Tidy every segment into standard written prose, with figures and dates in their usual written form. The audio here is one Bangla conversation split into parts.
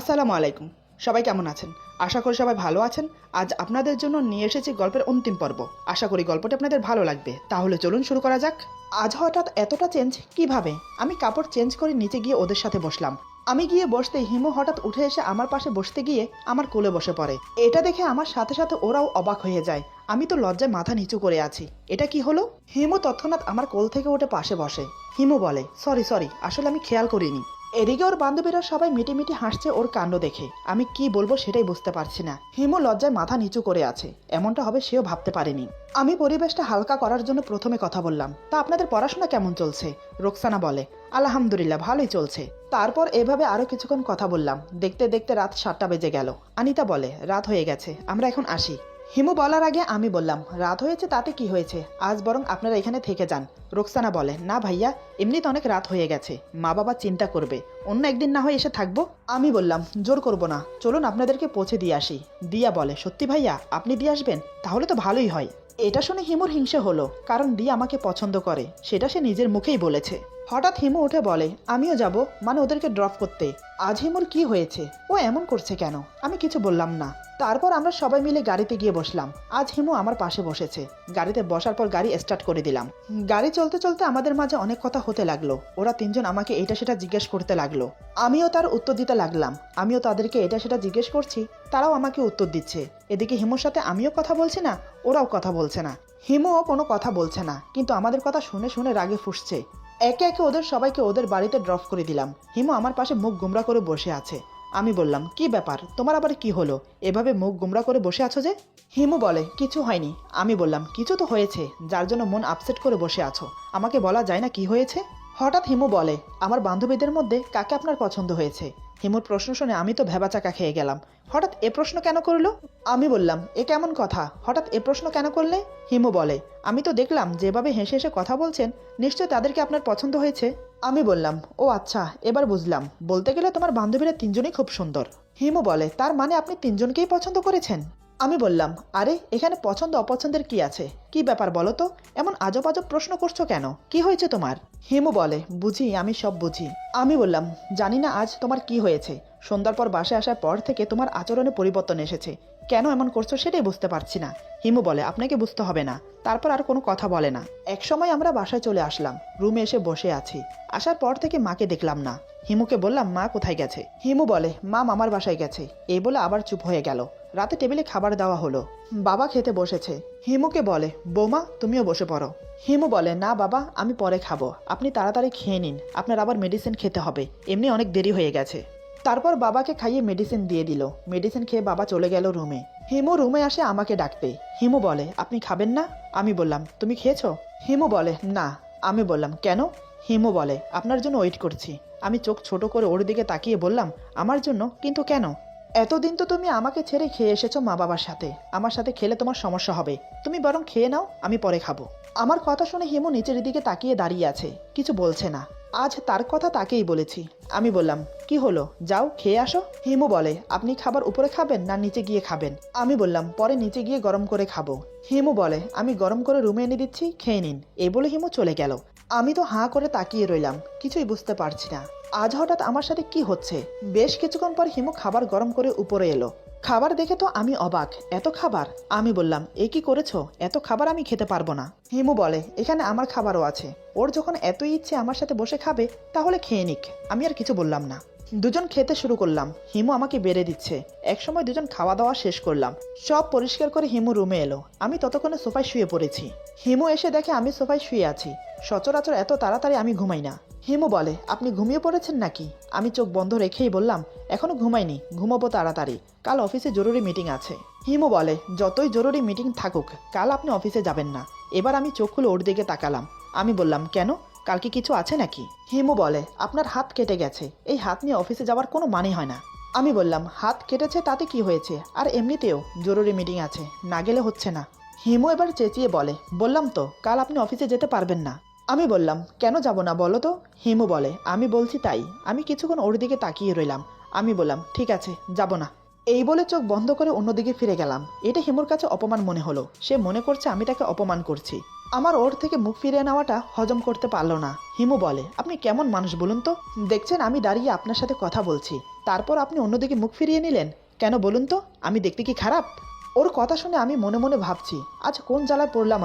আসসালামু আলাইকুম। সবাই কেমন আছেন? আশা করি সবাই ভালো আছেন। আজ আপনাদের জন্য নিয়ে এসেছি গল্পের অন্তিম পর্ব। আশা করি গল্পটি আপনাদের ভালো লাগবে। তাহলে চলুন শুরু করা যাক। আজ হঠাৎ এতটা চেঞ্জ কিভাবে? আমি কাপড় চেঞ্জ করে নিচে গিয়ে ওদের সাথে বসলাম। আমি গিয়ে বসতেই হিমু হঠাৎ উঠে এসে আমার পাশে বসতে গিয়ে আমার কোলে বসে পড়ে। এটা দেখে আমার সাথে সাথে ওরাও অবাক হয়ে যায়। আমি তো লজ্জায় মাথা নিচু করে আছি। এটা কি হলো? হিমু তৎক্ষণাৎ আমার কোল থেকে উঠে পাশে বসে। হিমু বলে, সরি, আসলে আমি খেয়াল করিনি। এদিকে ওর বান্ধবীরা সবাই মিটিমিটি হাসছে ওর কাণ্ড দেখে। আমি কি বলবো সেটাই বুঝতে পারছি না। হিমু লজ্জায় মাথা নিচু করে আছে। এমনটা হবে সেও ভাবতে পারেনি। আমি পরিবেশটা হালকা করার জন্য প্রথমে কথা বললাম, তা আপনাদের পড়াশোনা কেমন চলছে? রোকসানা বলে, আলহামদুলিল্লাহ ভালোই চলছে। তারপর এভাবে আরো কিছুক্ষণ কথা বললাম। দেখতে দেখতে রাত 7টা বেজে গেল। আনিতা বলে, রাত হয়ে গেছে, আমরা এখন আসি। হিমু বলার আগে আমি বললাম, রাত হয়েছে তাতে কি হয়েছে, আজ বরং আপনারা এখানে থেকে যান। রোকসানা বলে, না ভাইয়া, এমনিতে অনেক রাত হয়ে গেছে, মা বাবা চিন্তা করবে, অন্য একদিন না হয় এসে থাকবো। আমি বললাম, জোর করবো না, চলুন আপনাদেরকে পৌঁছে দিয়ে আসি। দিয়া বলে, সত্যি ভাইয়া আপনি দিয়ে আসবেন? তাহলে তো ভালোই হয়। এটা শুনে হিমুর হিংসে হলো, কারণ দিয়া আমাকে পছন্দ করে, সেটা সে নিজের মুখেই বলেছে। হঠাৎ হিমু উঠে বলে, আমিও যাব, মানে ওদেরকে ড্রপ করতে। আজ হিমুর কি হয়েছে? ও এমন করছে কেন? আমি কিছু বললাম না। তারপর আমরা সবাই মিলে গাড়িতে গিয়ে বসলাম। আজ হিমু আমার পাশে বসেছে। গাড়িতে বসার পর গাড়ি স্টার্ট করে দিলাম। গাড়ি চলতে চলতে আমাদের মাঝে অনেক কথা হতে লাগলো। ওরা তিনজন আমাকে এটা সেটা জিজ্ঞেস করতে লাগলো। আমিও তার উত্তর দিতে লাগলাম। আমিও তাদেরকে এটা সেটা জিজ্ঞেস করছি, তারাও আমাকে উত্তর দিচ্ছে। এদিকে হিমুর সাথে আমিও কথা বলছি না, ওরাও কথা বলছে না। হিমুও কোনো কথা বলছে না, কিন্তু আমাদের কথা শুনে শুনে রাগে ফুঁসছে। একে একে ওদের সবাইকে ওদের বাড়িতে ড্রপ করে দিলাম। হিমু আমার পাশে মুখ গুমরা করে বসে আছে। আমি বললাম, কি ব্যাপার, তোমার আবার কি হলো, এভাবে মুখ গুমরা করে বসে আছো যে? হিমু বলে, কিছু হয়নি। আমি বললাম, কিছু তো হয়েছে, যার জন্য মন আপসেট করে বসে আছো, আমাকে বলা যায় না কি হয়েছে? হঠাৎ হিমু বলে, আমার বান্ধবীদের মধ্যে কাকে আপনার পছন্দ হয়েছে? হিমুর প্রশ্ন শুনে আমি তো ভেবাচাকা খেয়ে গেলাম। হঠাৎ এ প্রশ্ন কেন করলো? আমি বললাম, এ কেমন কথা, হঠাৎ এ প্রশ্ন কেন করলে? হিমু বলে, আমি তো দেখলাম যেভাবে হেসে হেসে কথা বলছেন, নিশ্চয় তাদেরকে আপনার পছন্দ হয়েছে। আমি বললাম, ও আচ্ছা, এবার বুঝলাম, বলতে গেলে তোমার বান্ধবীরা তিনজনই খুব সুন্দর। হিমু বলে, তার মানে আপনি তিনজনকেই পছন্দ করেছেন? আমি বললাম, আরে এখানে পছন্দ অপছন্দের কি আছে, কি ব্যাপার বলো তো, এমন আজব আজব প্রশ্ন করছো কেন, কি হয়েছে তোমার? হিমু বলে, বুঝি, আমি সব বুঝি। আমি বললাম, জানি না আজ তোমার কি হয়েছে, সন্ধ্যার পর বাসায় আসার পর থেকে তোমার আচরণে পরিবর্তন এসেছে, কেন এমন করছো সেটাই বুঝতে পারছি না। হিমু বলে, আপনাকে বুঝতে হবে না। তারপর আর কোনো কথা বলে না। এক সময় আমরা বাসায় চলে আসলাম। রুমে এসে বসে আছি। আসার পর থেকে মাকে দেখলাম না। হিমুকে বললাম, মা কোথায় গেছে? হিমু বলে, মা মামার বাসায় গেছে। এই বলে আবার চুপ হয়ে গেল। রাতে টেবিলে খাবার দেওয়া হলো। বাবা খেতে বসেছে। হিমুকে বলে, বৌমা তুমিও বসে পড়ো। হিমু বলে, না বাবা, আমি পরে খাবো, আপনি তাড়াতাড়ি খেয়ে নিন, আপনার আবার মেডিসিন খেতে হবে, এমনি অনেক দেরি হয়ে গেছে। তারপর বাবাকে খাইয়ে মেডিসিন দিয়ে দিল। মেডিসিন খেয়ে বাবা চলে গেল রুমে। হিমু রুমে আসে আমাকে ডাকতে। হিমু বলে, আপনি খাবেন না? আমি বললাম, তুমি খেয়েছো? হিমু বলে, না। আমি বললাম, কেন? হিমু বলে, আপনার জন্য ওয়েট করছি। আমি চোখ ছোট করে ওর দিকে তাকিয়ে বললাম, আমার জন্য? কিন্তু কেন? এতদিন তো তুমি আমাকে ছেড়ে খেয়ে এসেছো মা বাবার সাথে, আমার সাথে খেলে তোমার সমস্যা হবে, তুমি বরং খেয়ে নাও, আমি পরে খাবো। আমার কথা শুনে হিমু নিচের দিকে তাকিয়ে দাঁড়িয়ে আছে, কিছু বলছে না। আজ তার কথা তাকেই বলেছি। আমি বললাম, কি হলো, যাও খেয়ে আসো। হিমু বলে, আপনি খাবার উপরে খাবেন না নিচে গিয়ে খাবেন? আমি বললাম, পরে নিচে গিয়ে গরম করে খাবো। হিমু বলে, আমি গরম করে রুমে এনে দিচ্ছি, খেয়ে নিন। এই বলে হিমু চলে গেল। আমি তো হাঁ করে তাকিয়ে রইলাম, কিছুই বুঝতে পারছি না আজ হঠাৎ আমার সাথে কি হচ্ছে। বেশ কিছুক্ষণ পর হিমু খাবার গরম করে উপরে এলো। খাবার দেখে তো আমি অবাক, এত খাবার! আমি বললাম, এ কি করেছো, এত খাবার আমি খেতে পারবো না। হিমু বলে, এখানে আমার খাবারও আছে, ওর যখন এতই ইচ্ছে আমার সাথে বসে খাবে, তাহলে খেয়ে নিক। আমি আর কিছু বললাম না। দুজন খেতে শুরু করলাম। হিমু আমাকে বেড়ে দিচ্ছে। একসময় দুজন খাওয়া দাওয়া শেষ করলাম। সব পরিষ্কার করে হিমু রুমে এলো। আমি ততক্ষণে সোফায় শুয়ে পড়েছি। হিমু এসে দেখে আমি সোফায় শুয়ে আছি। সচরাচর এত তাড়াতাড়ি আমি ঘুমাই না। হিমু বলে, আপনি ঘুমিয়ে পড়েছেন নাকি? আমি চোখ বন্ধ রেখেই বললাম, এখনো ঘুমাইনি, ঘুমাবো তাড়াতাড়ি, কাল অফিসে জরুরি মিটিং আছে। হিমু বলে, যতই জরুরি মিটিং থাকুক, কাল আপনি অফিসে যাবেন না। এবার আমি চোখ খুলে ওর দিকে তাকালাম। আমি বললাম, কেন, কালকে কিছু আছে নাকি? হিমু বলে, আপনার হাত কেটে গেছে, এই হাত নিয়ে অফিসে যাওয়ার কোনো মানে হয় না। আমি বললাম, হাত কেটেছে তাতে কি হয়েছে, আর এমনিতেও জরুরি মিটিং আছে, না গেলে হচ্ছে না। হিমু এবার চেঁচিয়ে বলে, বললাম তো কাল আপনি অফিসে যেতে পারবেন না। আমি বললাম, কেন যাব না বলো তো? হিমু বলে, আমি বলছি তাই। আমি কিছুক্ষণ ওর দিকে তাকিয়ে রইলাম। আমি বললাম, ঠিক আছে, যাব না। এই বলে চোখ বন্ধ করে অন্যদিকে ফিরে গেলাম। এটা হিমুর কাছে অপমান মনে হলো। সে মনে করছে আমি তাকে অপমান করছি। আমার ওর থেকে মুখ ফিরিয়ে নেওয়াটা হজম করতে পারলো না। হিমু বলে, আপনি কেমন মানুষ বলুন তো? দেখছেন আমি দাঁড়িয়ে আপনার সাথে কথা বলছি, তারপর আপনি অন্যদিকে মুখ ফিরিয়ে নিলেন কেন বলুন তো? আমি দেখতে কি খারাপ? ওর কথা শুনে আমি মনে মনে ভাবছি আজ কোন জ্বালায় পড়লাম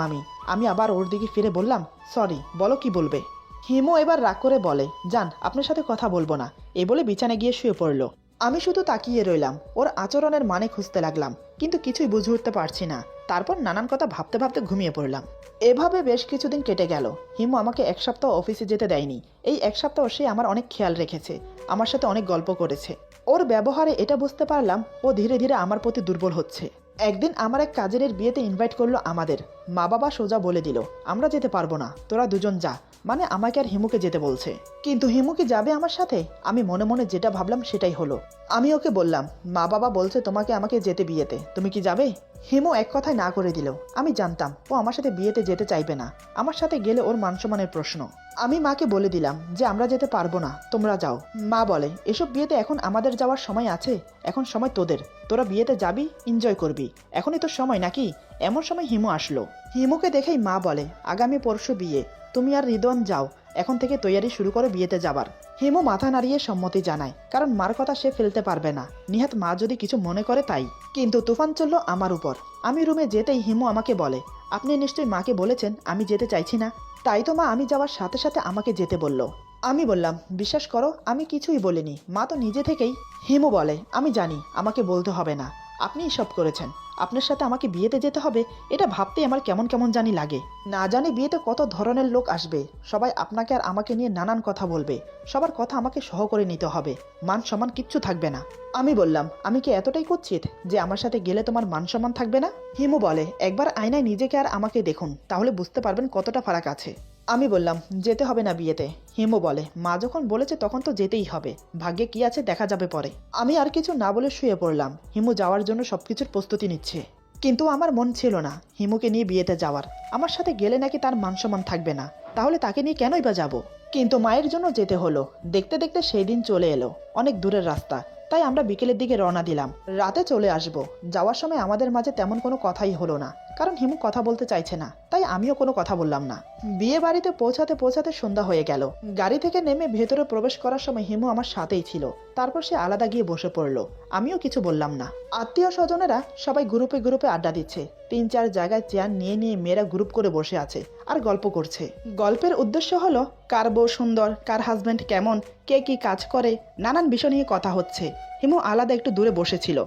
আমি আবার ওর দিকে ফিরে বললাম, সরি, বলো কি বলবে। হিমু এবার রাগ করে বলে, যান, আপনার সাথে কথা বলবো না, এ বলে বিছানায় গিয়ে শুয়ে পড়ল। আমি শুধু তাকিয়ে রইলাম, ওর আচরণের মানে খুঁজতে লাগলাম, কিন্তু কিছুই বুঝে উঠতে পারছি না। তারপর নানান কথা ভাবতে ভাবতে ঘুমিয়ে পড়লাম। এভাবে বেশ কিছুদিন কেটে গেল। হিমু আমাকে এক সপ্তাহ অফিসে যেতে দেয়নি। এই এক সপ্তাহ সে আমার অনেক খেয়াল রেখেছে, আমার সাথে অনেক গল্প করেছে। ওর ব্যবহারে এটা বুঝতে পারলাম ও ধীরে ধীরে আমার প্রতি দুর্বল হচ্ছে। একদিন আমার এক কাজিনের বিয়েতে ইনভাইট করলো আমাদের। মা বাবা সোজা বলে দিল, আমরা যেতে পারবো না, তোরা দুজন যা। মানে আমাকে আর হিমুকে যেতে বলছে। কিন্তু হিমু কি যাবে আমার সাথে? আমি মনে মনে যেটা ভাবলাম সেটাই হলো। আমি ওকে বললাম, মা বাবা বলছে তোমাকে আমাকে যেতে বিয়েতে, তুমি কি যাবে? হিমু এক কথায় না করে দিল। আমি জানতাম ও আমার সাথে বিয়েতে যেতে চাইবে না, আমার সাথে গেলে ওর মানসম্মানের প্রশ্ন। আমি মাকে বলে দিলাম যে আমরা যেতে পারবো না, তোমরা যাও। মা বলে, এসব বিয়েতে এখন আমাদের যাওয়ার সময় আছে? এখন সময় তোদের, তোরা বিয়েতে যাবি, এনজয় করবি, এখনই তোর সময় নাকি? এমন সময় হিমু আসলো। হিমুকে দেখেই মা বলে, আগামী পরশু বিয়ে, তুমি আর রিদওয়ান যাও, এখন থেকে তৈয়ারি শুরু করো বিয়েতে যাবার। হিমু মাথা নাড়িয়ে সম্মতি জানায়, কারণ মার কথা সে ফেলতে পারবে না, নিহাত মা যদি কিছু মনে করে তাই। কিন্তু তুফান চলল আমার উপর। আমি রুমে যেতেই হিমু আমাকে বলে, আপনি নিশ্চয়ই মাকে বলেছেন আমি যেতে চাইছি না, তাই তো মা আমি যাওয়ার সাথে সাথে আমাকে যেতে বলল। আমি বললাম, বিশ্বাস করো আমি কিছুই বলিনি, মা তো নিজে থেকেই। হিমু বলে, আমি জানি আমাকে বলতে হবে না, আপনিই সব করেছেন, আপনার সাথে আমাকে বিয়েতে যেতে হবে, এটা ভাবতেই আমার কেমন কেমন জানি লাগে। না জানি বিয়েতে কত ধরনের লোক আসবে, সবাই আপনাকে আর আমাকে নিয়ে নানান কথা বলবে, সবার কথা আমাকে সহ করে নিতে হবে, মান সম্মান কিচ্ছু থাকবে না। আমি বললাম, আমি কি এতটাই কুৎসিত যে আমার সাথে গেলে তোমার মান সম্মান থাকবে না? হিমু বলে, একবার আয়নায় নিজেকে আর আমাকে দেখুন, তাহলে বুঝতে পারবেন কতটা ফারাক আছে। আমি বললাম, যেতে হবে না বিয়েতে। হিমু বলে, মা যখন বলেছে তখন তো যেতেই হবে, ভাগ্যে কি আছে দেখা যাবে পরে। আমি আর কিছু না বলে শুয়ে পড়লাম। হিমু যাওয়ার জন্য সবকিছুর প্রস্তুতি নিচ্ছে, কিন্তু আমার মন ছিল না হিমুকে নিয়ে বিয়েতে যাওয়ার। আমার সাথে গেলে নাকি তার মান সম্মান থাকবে না, তাহলে তাকে নিয়ে কেনই বা যাব? কিন্তু মায়ের জন্য যেতে হলো। দেখতে দেখতে সেই দিন চলে এলো, অনেক দূরের রাস্তা, তাই আমরা বিকেলের দিকে রওনা দিলাম। রাতে চলে আসব। যাওয়ার সময় আমাদের মাঝে তেমন কোনো কথাই হলো না, কারণ হিমু কথা বলতে চাইছে না, তাই আমিও কোনো কথা বললাম না। বিয়ে বাড়িতে পৌঁছাতে পৌঁছাতে সন্ধ্যা হয়ে গেল। গাড়ি থেকে নেমে ভেতরে প্রবেশ করার সময় হিমু আমার সাথেই ছিল, তারপর সে আলাদা গিয়ে বসে পড়লো। আমিও কিছু বললাম না। আত্মীয় স্বজনেরা সবাই গ্রুপে গ্রুপে আড্ডা দিচ্ছে। 3-4 জায়গায় চেয়ার নিয়ে নিয়ে মেয়েরা গ্রুপ করে বসে আছে আর গল্প করছে। গল্পের উদ্দেশ্য হলো কার বউ সুন্দর, কার হাজবেন্ড কেমন, কে কি কাজ করে, নানান বিষয় নিয়ে কথা হচ্ছে। হিমু আলাদা একটু দূরে বসেছিল।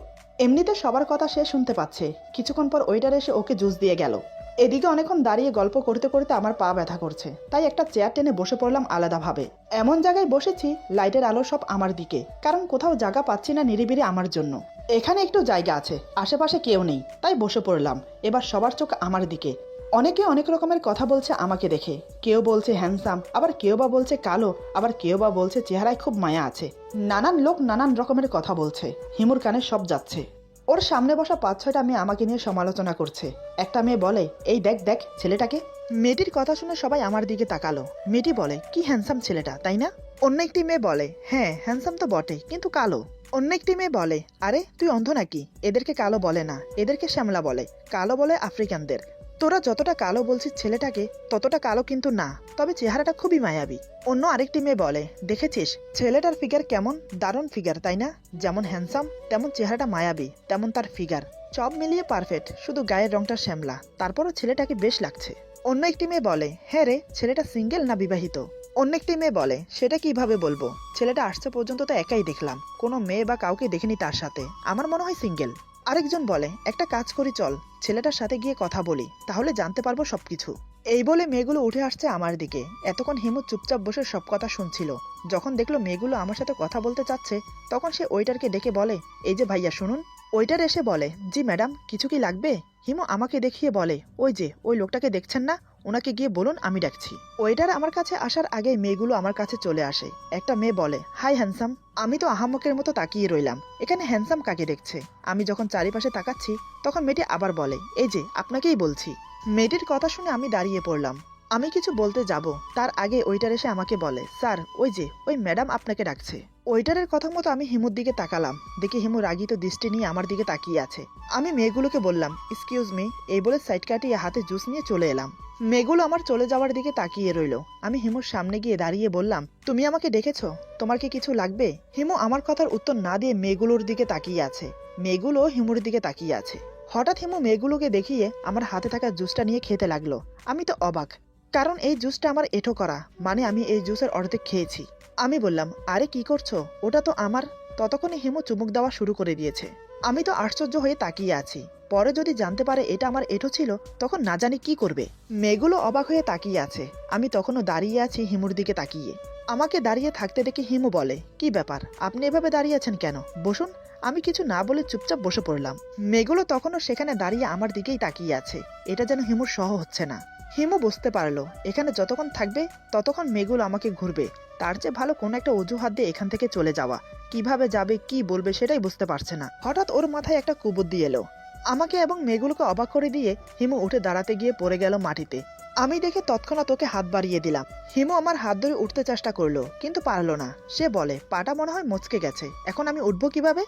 এমনিতে সবার কথা সে শুনতে পাচ্ছে। কিছুক্ষণ পর ওয়েটার এসে ওকে জুস দিয়ে গেল। এদিকে অনেকক্ষণ দাঁড়িয়ে গল্প করতে করতে আমার পা ব্যথা করছে, তাই একটা চেয়ার টেনে বসে পড়লাম আলাদাভাবে। এমন জায়গায় বসেছি লাইটের আলো সব আমার দিকে, কারণ কোথাও জায়গা পাচ্ছি না নিরিবিলি আমার জন্য। এখানে একটু জায়গা আছে, আশেপাশে কেউ নেই, তাই বসে পড়লাম। এবার সবার চোখ আমার দিকে। অনেকে অনেক রকমের কথা বলছে আমাকে দেখে। কেউ বলছে হ্যান্ডসাম, আবার কেউ বা বলছে কালো, আবার কেউ বা বলছে চেহারায় খুব মায়া আছে। নানান লোক নানান রকমের কথা বলছে। হিমুর কানে সব যাচ্ছে। ওর সামনে বসা 5-6টা মেয়ে আমাকে নিয়ে সমালোচনা করছে। একটা মেয়ে বলে, এই দেখ দেখ ছেলেটাকে। মেয়েটির কথা শুনে সবাই আমার দিকে তাকালো। মেয়েটি বলে, কি হ্যান্ডসাম ছেলেটা, তাই না? অন্য একটি মেয়ে বলে, হ্যাঁ হ্যান্ডসাম তো বটে, কিন্তু কালো। অন্য একটি মেয়ে বলে, আরে তুই অন্ধ নাকি? এদেরকে কালো বলে না, এদেরকে শ্যামলা বলে, কালো বলে আফ্রিকানদের। তোরা যতটা কালো বলছিস ছেলেটাকে, ততটা কালো কিন্তু না, তবে চেহারাটা খুবই মায়াবী। অন্য আরেকটি মেয়ে বলে, দেখেছিস ছেলেটার ফিগার কেমন, দারুণ ফিগার তাই না? যেমন হ্যান্ডসাম তেমন চেহারাটা মায়াবী, তেমন তার ফিগার, সব মিলিয়ে পারফেক্ট, শুধু গায়ের রংটা শ্যামলা, তারপরও ছেলেটাকে বেশ লাগছে। অন্য একটি মেয়ে বলে, হ্যাঁ রে, ছেলেটা সিঙ্গেল না বিবাহিত? অন্য একটি মেয়ে বলে, সেটা কিভাবে বলবো, ছেলেটা আসছে পর্যন্ত তো একাই দেখলাম, কোনো মেয়ে বা কাউকে দেখিনি তার সাথে, আমার মনে হয় সিঙ্গেল। আরেকজন বলে, একটা কাজ করি চল, ছেলেটার সাথে গিয়ে কথা বলি, তাহলে জানতে পারবো সবকিছু। এই বলে মেয়েগুলো উঠে আসছে আমার দিকে। এতক্ষণ হিমু চুপচাপ বসে সব কথা শুনছিল। যখন দেখলো মেয়েগুলো আমার সাথে কথা বলতে চাচ্ছে, তখন সে ওয়েটারকে ডেকে বলে, এই যে ভাইয়া শুনুন। ওয়েটার এসে বলে, জি ম্যাডাম, কিছু কি লাগবে? হিমু আমাকে দেখিয়ে বলে, ওই যে ওই লোকটাকে দেখছেন না, ওনাকে গিয়ে বলুন আমি ডাকছি। ওয়েটার আমার কাছে আসার আগে মেয়েগুলো আমার কাছে চলে আসে। একটা মেয়ে বলে, হাই হ্যান্ডসাম। আমি তো আহাম্মকের মতো তাকিয়ে রইলাম, এখানে হ্যান্ডসাম কাকে দেখছে? আমি যখন চারিপাশে তাকাচ্ছি, তখন মেয়েটি আবার বলে, এই যে আপনাকেই বলছি। মেয়েটির কথা শুনে আমি দাঁড়িয়ে পড়লাম। আমি কিছু বলতে যাব, তার আগে ওয়েটার এসে আমাকে বলে, স্যার ওই যে ওই ম্যাডাম আপনাকে ডাকছে। ওয়েটারের কথা মতো আমি হিমুর দিকে তাকালাম। দেখি হিমু রাগিত দৃষ্টি নিয়ে আমার দিকে তাকিয়ে আছে। আমি মেয়েগুলোকে বললাম, এক্সকিউজ মি, এই বলে সাইড কাটিয়ে হাতে জুস নিয়ে চলে এলাম। মেয়েগুলো আমার চলে যাওয়ার দিকে তাকিয়ে রইল। আমি হিমুর সামনে গিয়ে দাঁড়িয়ে বললাম, তুমি আমাকে ডেকেছো? তোমার কি কিছু লাগবে? হিমু আমার কথার উত্তর না দিয়ে মেয়েগুলোর দিকে তাকিয়ে আছে। মেয়েগুলো হিমুর দিকে তাকিয়ে আছে। হঠাৎ হিমু মেয়েগুলোকে দেখিয়ে আমার হাতে থাকা জুসটা নিয়ে খেতে লাগলো। আমি তো অবাক, কারণ এই জুসটা আমার এঁঠো করা, মানে আমি এই জুসের অর্ধেক খেয়েছি। আমি বললাম, আরে কি করছো? ওটা তো আমার। ততক্ষণে হিমু চুমুক দেওয়া শুরু করে দিয়েছে। আমি তো আশ্চর্য হয়ে তাকিয়ে আছি। পরে যদি জানতে পারে এটা আমার এঁঠো ছিল, তখন না জানি কি করবে। মেয়েগুলো অবাক হয়ে তাকিয়ে আছে। আমি তখনও দাঁড়িয়ে আছি হিমুর দিকে তাকিয়ে। আমাকে দাঁড়িয়ে থাকতে দেখে হিমু বলে, কি ব্যাপার, আপনি এভাবে দাঁড়িয়ে আছেন কেন? বসুন। আমি কিছু না বলে চুপচাপ বসে পড়লাম। মেয়েগুলো তখনও সেখানে দাঁড়িয়ে আমার দিকেই তাকিয়ে আছে। এটা যেন হিমুর সহ হচ্ছে না। হিমু বুঝতে পারলো এখানে যতক্ষণ থাকবে ততক্ষণ মেয়েগুলো আমাকে ঘুরবে। তার চেয়ে ভালো কোনো একটা অজুহাত দিয়ে এখান থেকে চলে যাওয়া। কিভাবে যাবে, কি বলবে সেটাই বুঝতে পারছে না। হঠাৎ ওর মাথায় একটা কুবুদ্ধি এলো। আমাকে এবং মেয়েগুলোকে অবাক করে দিয়ে হিমু উঠে দাঁড়াতে গিয়ে পড়ে গেল মাটিতে। আমি দেখে তৎক্ষণাৎ ওকে হাত বাড়িয়ে দিলাম। হিমু আমার হাত ধরে উঠতে চেষ্টা করলো, কিন্তু পারলো না। সে বলে, পাটা মনে হয় মচকে গেছে, এখন আমি উঠবো কিভাবে?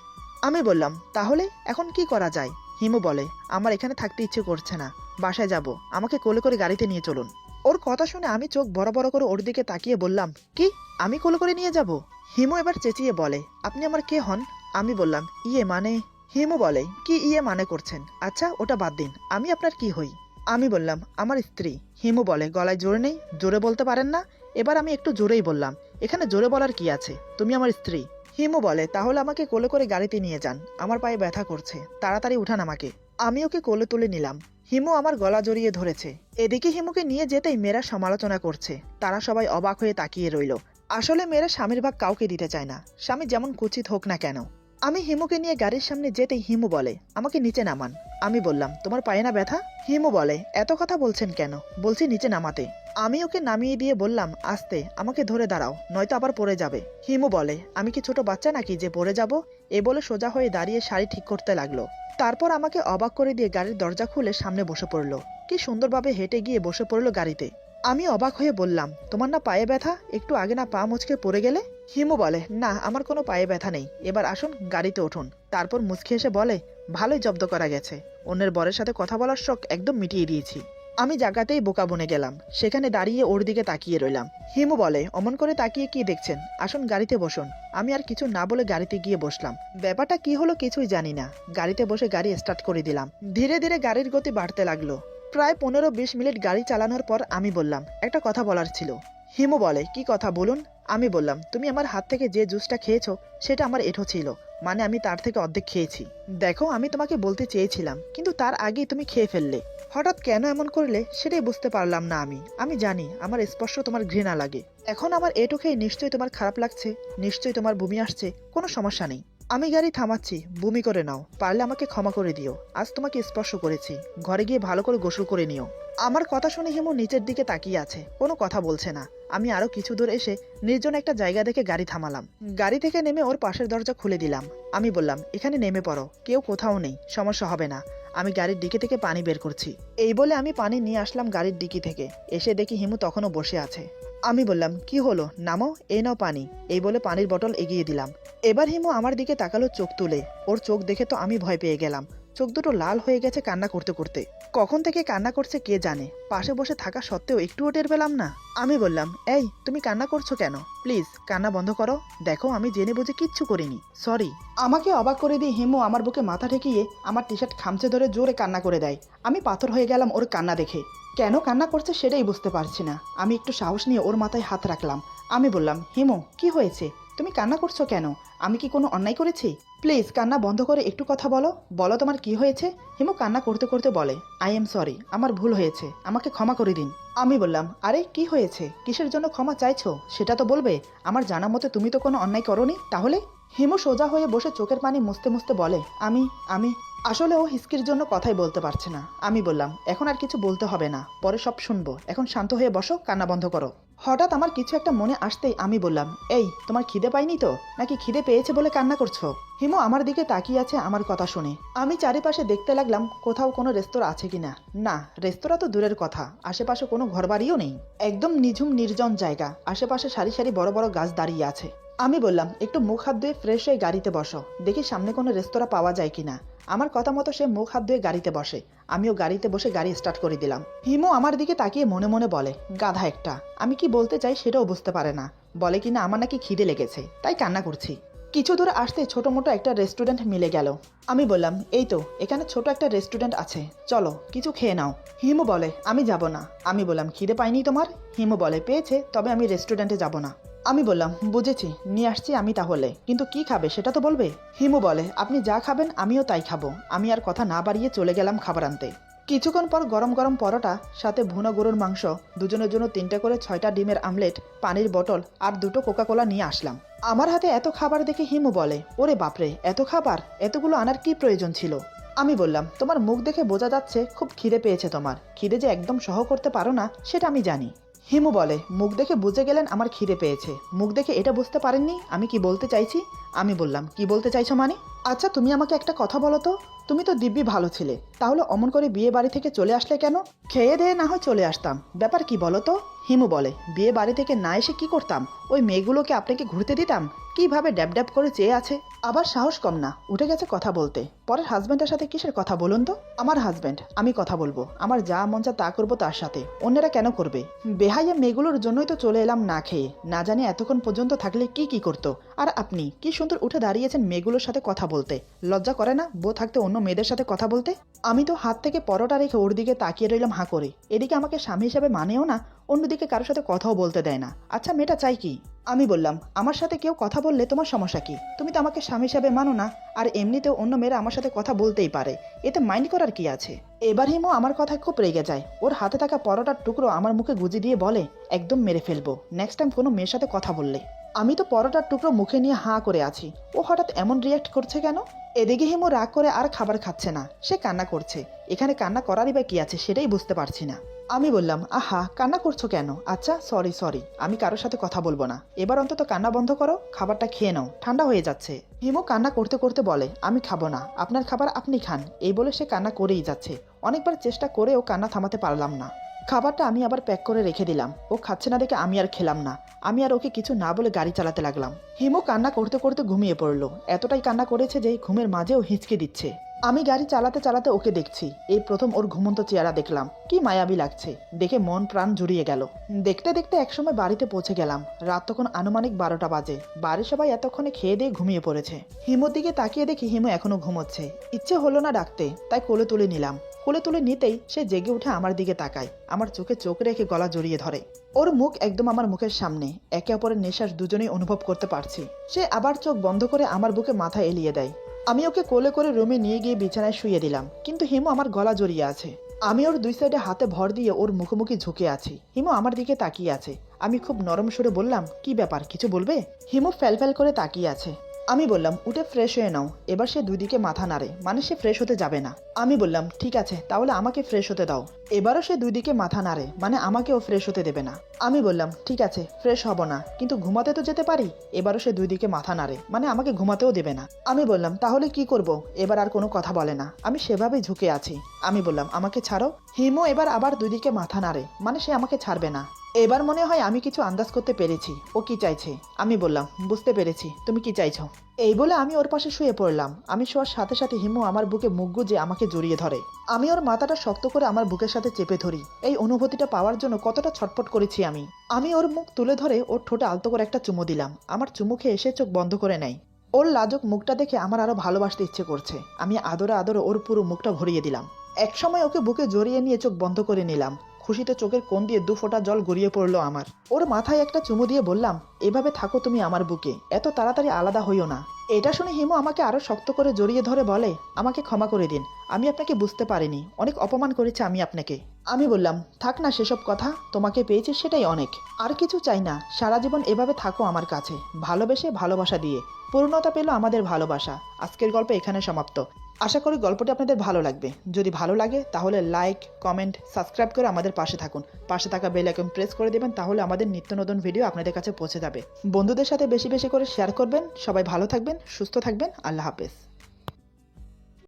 আমি বললাম, তাহলে এখন কি করা যায়? হিমু বলে, আমার এখানে থাকতে ইচ্ছে করছে না, বাসায় যাব, আমাকে কোলে করে গাড়িতে নিয়ে চলুন। ওর কথা শুনে আমি চোখ বড় বড় করে ওর দিকে তাকিয়ে বললাম, কি, আমি কোলে করে নিয়ে যাব? হিমু এবার চেঁচিয়ে বলে, আপনি আমার কে হন? আমি বললাম, ইয়ে মানে। হিমু বলে, কি ইয়ে মানে করছেন? আচ্ছা ওটা বাদ দিন, আমি আপনার কি হই? আমি বললাম, আমার স্ত্রী। হিমু বলে, গলায় জোরে নেই? জোরে বলতে পারেন না? এবার আমি একটু জোরেই বললাম, এখানে জোরে বলার কি আছে, তুমি আমার স্ত্রী। হিমু বলে, তাহলে আমাকে কোলে করে গাড়িতে নিয়ে যান, আমার পায়ে ব্যথা করছে, তাড়াতাড়ি উঠান আমাকে। আমি ওকে কোলে তুলে নিলাম। হিমু আমার গলা জড়িয়ে ধরেছে। এদিকে হিমুকে নিয়ে যেতেই মেয়েরা সমালোচনা করছে। তারা সবাই অবাক হয়ে তাকিয়ে রইল। আসলে মেয়েরা স্বামীর ভাগ কাউকে দিতে চায় না, স্বামী যেমন কুচিত হোক না কেন। আমি হিমুকে নিয়ে গাড়ির সামনে যেতেই হিমু বলে, আমাকে নিচে নামান। আমি বললাম, তোমার পায়ে না ব্যথা? হিমু বলে, এত কথা বলছেন কেন? বলছি নিচে নামাতে। আমি ওকে নামিয়ে দিয়ে বললাম, আস্তে, আমাকে ধরে দাঁড়াও, নয়তো আবার পড়ে যাবে। হিমু বলে, আমি কি ছোট বাচ্চা নাকি যে পড়ে যাব? এ বলে সোজা হয়ে দাঁড়িয়ে শাড়ি ঠিক করতে লাগলো। তারপর আমাকে অবাক করে দিয়ে গাড়ির দরজা খুলে সামনে বসে পড়লো। কি সুন্দরভাবে হেঁটে গিয়ে বসে পড়লো গাড়িতে। আমি অবাক হয়ে বললাম, তোমার না পায়ে ব্যথা? একটু আগে না পা মুচকে পড়ে গেলে? হিমু বলে, না, আমার কোনো পায়ে ব্যথা নেই, এবার আসুন গাড়িতে উঠুন। তারপর মুচকি এসে বলে, ভালোই জব্দ করা গেছে, অন্যের বরের সাথে কথা বলার শখ একদম মিটিয়ে দিয়েছি। আমি জায়গাতেই বোকা বনে গেলাম, সেখানে দাঁড়িয়ে ওর দিকে তাকিয়ে রইলাম। হিমু বলে, অমন করে তাকিয়ে কি দেখছেন, আসুন গাড়িতে বসুন। আমি আর কিছু না বলে গাড়িতে গিয়ে বসলাম। ব্যাপারটা কি হলো কিছুই জানি না। গাড়িতে বসে গাড়ি স্টার্ট করে দিলাম। ধীরে ধীরে গাড়ির গতি বাড়তে লাগলো। প্রায় 15-20 মিনিট গাড়ি চালানোর পর আমি বললাম, একটা কথা বলার ছিল। হিমু বলে, কি কথা বলুন। আমি বললাম, তুমি আমার হাত থেকে যে জুসটা খেয়েছো সেটা আমার এঁঠো ছিল, মানে আমি তার থেকে অর্ধেক খেয়েছি। দেখো, আমি তোমাকে বলতে চেয়েছিলাম, কিন্তু তার আগেই তুমি খেয়ে ফেললে। হঠাৎ কেন এমন করলে সেটাই বুঝতে পারলাম না। আমি জানি আমার স্পর্শ তোমার ঘৃণা লাগে। এখন আমার এঁঠো খেয়ে নিশ্চয়ই তোমার খারাপ লাগছে, নিশ্চয়ই তোমার বমি আসছে। কোনো সমস্যা নেই, আমি গাড়ি থামাচ্ছি, বমি করে নাও, পারলে আমাকে ক্ষমা করে দিও। আজ তোমাকে স্পর্শ করেছি, ঘরে গিয়ে ভালো করে গোসল করে নিও। আমার কথা শুনে হিমু নিচের দিকে তাকিয়ে আছে, কোনো কথা বলছে না। আমি আরো কিছু দূর এসে নির্জন একটা জায়গা দেখে গাড়ি থামালাম। গাড়ি থেকে নেমে ওর পাশের দরজা খুলে দিলাম। আমি বললাম, এখানে নেমে পড়ো, কেউ কোথাও নেই, সমস্যা হবে না। আমি গাড়ির ডিকি থেকে পানি বের করছি। এই বলে আমি পানি নিয়ে আসলাম গাড়ির ডিকি থেকে। এসে দেখি হিমু তখনও বসে আছে। আমি বললাম, কি হলো, নামো, এই নাও পানি। এই বলে পানির বটল এগিয়ে দিলাম। এবার হিমু আমার দিকে তাকালো চোখ তুলে। ওর চোখ দেখে তো আমি ভয় পেয়ে গেলাম। চোখ দুটো লাল হয়ে গেছে কান্না করতে করতে। কখন থেকে কান্না করছে কে জানে, পাশে বসে থাকা সত্ত্বেও একটুও টের পেলাম না। আমি বললাম, এই তুমি কান্না করছো কেন? প্লিজ কান্না বন্ধ করো, দেখো আমি জেনে বুঝে কিচ্ছু করিনি, সরি। আমাকে অবাক করে দিয়ে হিমু আমার বুকে মাথা ঠেকিয়ে আমার টি শার্ট খামচে ধরে জোরে কান্না করে দেয়। আমি পাথর হয়ে গেলাম ওর কান্না দেখে। কেন কান্না করছে সেটাই বুঝতে পারছি না। আমি একটু সাহস নিয়ে ওর মাথায় হাত রাখলাম। আমি বললাম, হিমু কি হয়েছে, তুমি কান্না করছো কেন? আমি কি কোনো অন্যায় করেছি? প্লিজ কান্না বন্ধ করে একটু কথা বলো, বলো তোমার কি হয়েছে। হিমু কান্না করতে করতে বলে, আই এম সরি, আমার ভুল হয়েছে, আমাকে ক্ষমা করে দিন। আমি বললাম, আরে কি হয়েছে, কিসের জন্য ক্ষমা চাইছো সেটা তো বলবে। আমার জানা মতে তুমি তো কোনো অন্যায় করোনি, তাহলে? হিমু সোজা হয়ে বসে চোখের পানি মুছতে মুছতে বলে, আমি আসলে ও হিসকির জন্য কথাই বলতে পারছে না। আমি বললাম, এখন আর কিছু বলতে হবে না, পরে সব শুনবো, এখন শান্ত হয়ে বসো, কান্না বন্ধ করো। হঠাৎ আমার কিছু একটা মনে আসতেই আমি বললাম, এই তোমার খিদে পাইনি তো, নাকি খিদে পেয়েছে বলে কান্না করছো? হিমু আমার দিকে তাকিয়ে আছে আমার কথা শুনে। আমি চারিপাশে দেখতে লাগলাম কোথাও কোনো রেস্তোরাঁ আছে কিনা। না, রেস্তোরাঁ তো দূরের কথা, আশেপাশে কোনো ঘরবাড়িও নেই। একদম নিঝুম নির্জন জায়গা, আশেপাশে সারি সারি বড় বড় গাছ দাঁড়িয়ে আছে। আমি বললাম একটু মুখ হাত ধুয়ে ফ্রেশ হয়ে গাড়িতে বসো, দেখি সামনে কোনো রেস্তোরাঁ পাওয়া যায় কিনা। আমার কথা মতো সে মুখ হাত ধুয়ে গাড়িতে বসে। আমিও গাড়িতে বসে গাড়ি স্টার্ট করে দিলাম। হিমু আমার দিকে তাকিয়ে মনে মনে বলে, গাধা একটা, আমি কি বলতে চাই সেটাও বুঝতে পারে না। বলে কিনা আমার নাকি খিদে লেগেছে, তাই কান্না করছি। কিছু দূর আসতে ছোট মোটো একটা রেস্টুরেন্ট মিলে গেল। আমি বললাম, এই তো এখানে ছোট একটা রেস্টুরেন্ট আছে, চলো কিছু খেয়ে নাও। হিমু বলে, আমি যাব না। আমি বললাম, খিদে পাইনি তোমার? হিমু বলে, পেয়েছে, তবে আমি রেস্টুরেন্টে যাব না। আমি বললাম, বুঝেছি, নিয়ে আসছি আমি তাহলে, কিন্তু কি খাবে সেটা তো বলবে। হিমু বলে, আপনি যা খাবেন আমিও তাই খাবো। আমি আর কথা না বাড়িয়ে চলে গেলাম খাবার আনতে। কিছুক্ষণ পর গরম গরম পরোটা, সাথে ভুনো গরুর মাংস, দুজনের জন্য 3টে করে 6টা ডিমের আমলেট, পানির বোতল আর 2টো কোকাকোলা নিয়ে আসলাম। আমার হাতে এত খাবার দেখে হিমু বলে, ওরে বাপরে, এত খাবার, এতগুলো আনার কি প্রয়োজন ছিল? আমি বললাম, তোমার মুখ দেখে বোঝা যাচ্ছে খুব খিদে পেয়েছে তোমার। খিদে যে একদম সহ করতে পারো না সেটা আমি জানি। হিমু বলে, মুখ দেখে বুঝে গেলেন আমার খিদে পেয়েছে, মুখ দেখে এটা বুঝতে পারেননি আমি কি বলতে চাইছি? আমি বললাম, কি বলতে চাইছো মানে? আচ্ছা তুমি আমাকে একটা কথা বলো তো, তুমি তো দিব্যি ভালো ছিলে, তাহলে অমন করে বিয়ে বাড়ি থেকে চলে আসলে কেন? খেয়ে দিয়ে না হয় চলে আসতাম, ব্যাপার কি বলো তো? হিমু বলে, বিয়ে বাড়ি থেকে না এসে কি করতাম? ওই মেয়েগুলোকে আপনাকে ঘুরতে দিতাম, কিভাবে ড্যাব ড্যাব করে চেয়ে আছে। আবার সাহস কম না, উঠে গেছে কথা বলতে। পরের হাজব্যান্ডের সাথে কিসের কথা বলুন তো? আমার হাজব্যান্ড, আমি কথা বলবো, আমার যা মন চা তা করবো তার সাথে, অন্যেরা কেন করবে? বেহাইয়া মেয়েগুলোর জন্যই তো চলে এলাম না খেয়ে, না জানি এতক্ষণ পর্যন্ত থাকলে কি কি করতো। আর আপনি কি সুন্দর উঠে দাঁড়িয়েছেন মেয়েগুলোর সাথে কথা বলতে, লজ্জা করে না বউ থাকতে অন্য মেয়েদের সাথে কথা বলতে? আমি তো হাত থেকে পরোটা রেখে ওর দিকে তাকিয়ে রইলাম হাঁ করে। এদিকে আমাকে স্বামী হিসেবে মানেও না, অন্যদিকে কারোর সাথে কথাও বলতে দেয় না। আচ্ছা মেয়েটা চাই কি? আমি বললাম, আমার সাথে কেউ কথা বললে তোমার সমস্যা কি? তুমি তো আমাকে স্বামী হিসাবে মানো না, আর এমনিতেও অন্য মেয়েরা আমার সাথে কথা বলতেই পারে, এতে মাইন্ড করার কি আছে? এবার হিমু আমার কথায় খুব রেগে যায়। ওর হাতে থাকা পরোটার টুকরো আমার মুখে গুজি দিয়ে বলে, একদম মেরে ফেলবো নেক্সট টাইম কোনো মেয়ের সাথে কথা বললে। আমি তো পরোটার টুকরো মুখে নিয়ে হাঁ করে আছি, ও হঠাৎ এমন রিয়াক্ট করছে কেন? এদিকে হিমু রাগ করে আর খাবার খাচ্ছে না, সে কান্না করছে। এখানে কান্না করারই বা কি আছে সেটাই বুঝতে পারছি না। আমি বললাম, আহা কান্না করছো কেন? আচ্ছা সরি সরি, আমি কারোর সাথে কথা বলবো না, এবার অন্তত কান্না বন্ধ করো, খাবারটা খেয়ে নাও, ঠান্ডা হয়ে যাচ্ছে। হিমু কান্না করতে করতে বলে, আমি খাবো না, আপনার খাবার আপনি খান। এই বলে সে কান্না করেই যাচ্ছে। অনেকবার চেষ্টা করেও কান্না থামাতে পারলাম না। খাবারটা আমি আবার প্যাক করে রেখে দিলাম। ও খাচ্ছে না দেখে আমি আর খেলাম না। আমি আর ওকে কিছু না বলে গাড়ি চালাতে লাগলাম। হিমু কান্না করতে করতে ঘুমিয়ে পড়লো। এতটাই কান্না করেছে যে ঘুমের মাঝেও হিঁচকে দিচ্ছে। আমি গাড়ি চালাতে চালাতে ওকে দেখছি। এই প্রথম ওর ঘুমন্ত চেহারা দেখলাম, কি মায়াবী লাগছে, দেখে মন প্রাণ জুড়িয়ে গেল। দেখতে দেখতে একসময় বাড়িতে পৌঁছে গেলাম। রাত তখন আনুমানিক 12টা বাজে। বাড়ির সবাই এতক্ষণে খেয়ে দিয়ে ঘুমিয়ে পড়েছে। হিমুর দিকে তাকিয়ে দেখি হিমু এখনো ঘুমোচ্ছে। ইচ্ছে হলো না ডাকতে, তাই কোলে তুলে নিলাম। কোলে তুলে নিতেই সে জেগে উঠে আমার দিকে তাকায়, আমার চোখে চোখ রেখে গলা জড়িয়ে ধরে। ওর মুখ একদম আমার মুখের সামনে, একে অপরের নেশার দুজনেই অনুভব করতে পারছি। সে আবার চোখ বন্ধ করে আমার বুকে মাথা এলিয়ে দেয়। আমি ওকে কোলে করে রুমে নিয়ে গিয়ে বিছানায় শুয়ে দিলাম, কিন্তু হিমু আমার গলা জড়িয়ে আছে। আমি ওর দুই সাইডে হাতে ভর দিয়ে ওর মুখোমুখি ঝুঁকে আছি। হিমু আমার দিকে তাকিয়ে আছে। আমি খুব নরম সুরে বললাম, কি ব্যাপার, কিছু বলবে? হিমু ফ্যাল ফ্যাল করে তাকিয়ে আছে। আমি বললাম, উঠে ফ্রেশ হয়ে নাও। এবার সে দুই দিকে মাথা নাড়ে, মানে সে ফ্রেশ হতে যাবে না। আমি বললাম, ঠিক আছে, তাহলে আমাকে ফ্রেশ হতে দাও। এবারও সে দুই দিকে মাথা নাড়ে, মানে আমাকেও ফ্রেশ হতে দেবে না। আমি বললাম, ঠিক আছে, ফ্রেশ হব না, কিন্তু ঘুমাতে তো যেতে পারি। এবারও সে দুই দিকে মাথা নাড়ে, মানে আমাকে ঘুমাতেও দেবে না। আমি বললাম, তাহলে কি করব? এবার আর কোনো কথা বলে না। আমি সেভাবেই ঝুঁকে আছি। আমি বললাম, আমাকে ছাড়ো। হিমু এবার আবার দুই দিকে মাথা নাড়ে, মানে সে আমাকে ছাড়বে না। এবার মনে হয় আমি কিছু আন্দাজ করতে পেরেছি ও কি চাইছে। আমি বললাম, বুঝতে পেরেছি, তুমি কি চাইছো। এই বলে আমি ওর পাশে শুয়ে পড়লাম। আমি শোয়ার সাথে সাথে হিমু আমার বুকে মুখ গুজে আমাকে জড়িয়ে ধরে। আমি ওর মাথাটা শক্ত করে আমার বুকের সাথে চেপে ধরি। এই অনুভূতিটা পাওয়ার জন্য কতটা ছটফট করেছি আমি। আমি ওর মুখ তুলে ধরে ওর ঠোঁটে আলতো করে একটা চুমু দিলাম। আমার চুমু খেয়ে এসে চোখ বন্ধ করে নেয়। ওর লাজুক মুখটা দেখে আমার আরো ভালোবাসতে ইচ্ছে করছে। আমি আদরে আদরে ওর পুরো মুখটা ভরিয়ে দিলাম। একসময় ওকে বুকে জড়িয়ে নিয়ে চোখ বন্ধ করে নিলাম। খুশিতে চোখের কোণ দিয়ে 2 ফোঁটা জল গড়িয়ে পড়লো আমার। ওর মাথায় একটা চুমু দিয়ে বললাম, এভাবে থাকো তুমি আমার বুকে, এত তাড়াতাড়ি আলাদা হইও না। এটা শুনে হিমু আমাকে আরো শক্ত করে জড়িয়ে ধরে বলে, আমাকে ক্ষমা করে দিন, আমি আপনাকে বুঝতে পারিনি, অনেক অপমান করেছি আমি আপনাকে। আমি বললাম, থাক না সেসব কথা, তোমাকে পেয়েছি সেটাই অনেক, আর কিছু চাই না। সারা জীবন এভাবে থাকো আমার কাছে, ভালোবেসে ভালোবাসা দিয়ে। পূর্ণতা পেল আমাদের ভালোবাসা। আজকের গল্প এখানে সমাপ্ত। আশা করি গল্পটি আপনাদের ভালো লাগবে। যদি ভালো লাগে তাহলে লাইক, কমেন্ট, সাবস্ক্রাইব করে আমাদের পাশে থাকুন। পাশে থাকা বেল আইকন প্রেস করে দেবেন, তাহলে আমাদের নিত্য নতুন ভিডিও আপনাদের কাছে পৌঁছে যাবে। বন্ধুদের সাথে বেশি বেশি করে শেয়ার করবেন। সবাই ভালো থাকবেন, সুস্থ থাকবেন। আল্লাহ হাফেজ।